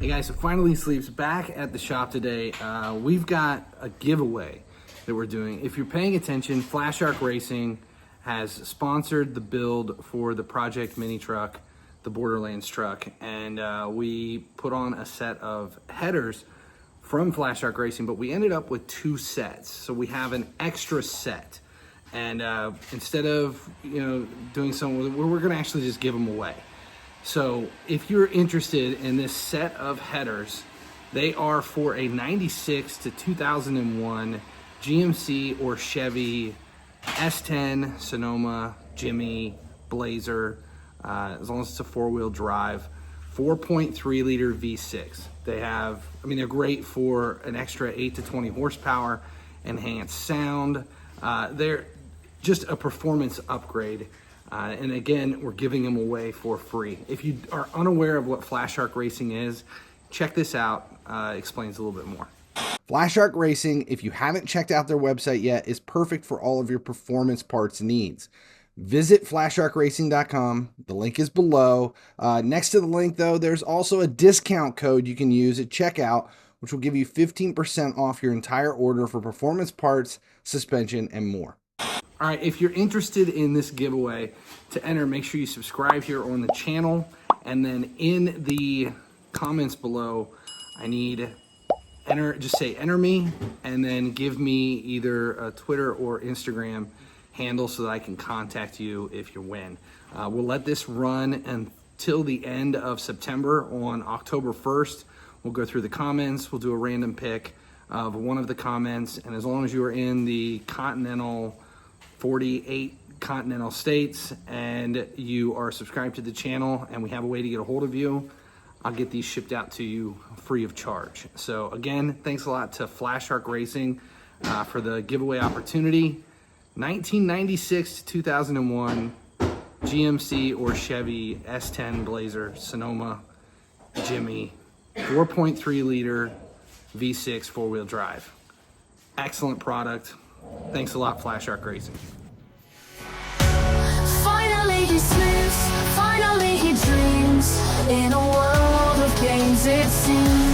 Hey guys, so Finally Sleeps back at the shop today. We've got a giveaway that we're doing. If you're paying attention, Flashark Racing has sponsored the build for the Project Mini Truck, the Borderlands truck, and we put on a set of headers from Flashark Racing, but we ended up with 2 sets. So we have an extra set, and instead of doing something, we're gonna actually just give them away. So if you're interested in this set of headers, they are for a 96 to 2001 GMC or Chevy S10, Sonoma, Jimmy, Blazer, as long as it's a 4-wheel drive, 4.3 liter V6. They have, they're great for an extra 8 to 20 horsepower, enhanced sound. They're just a performance upgrade. And again, we're giving them away for free. If you are unaware of what Flashark Racing is, check this out. Explains a little bit more. Flashark Racing, if you haven't checked out their website yet, is perfect for all of your performance parts needs. Visit flasharkracing.com. The link is below. Next to the link, though, there's also a discount code you can use at checkout, which will give you 15% off your entire order for performance parts, suspension, and more. All right, if you're interested in this giveaway, to enter, make sure you subscribe here on the channel, and then in the comments below, I need just say enter me, and then give me either a Twitter or Instagram handle so that I can contact you if you win. We'll let this run until the end of September. On October 1st, we'll go through the comments, we'll do a random pick of one of the comments, and as long as you are in the 48 continental states and you are subscribed to the channel and we have a way to get a hold of you, I'll get these shipped out to you free of charge. So again, thanks a lot to Flashark Racing for the giveaway opportunity. 1996 to 2001 GMC or Chevy S10, Blazer, Sonoma, Jimmy, 4.3 liter V6 4-wheel drive. Excellent product. Thanks a lot, Flashark Racing. Finally he sleeps, finally he dreams, in a world of games it seems.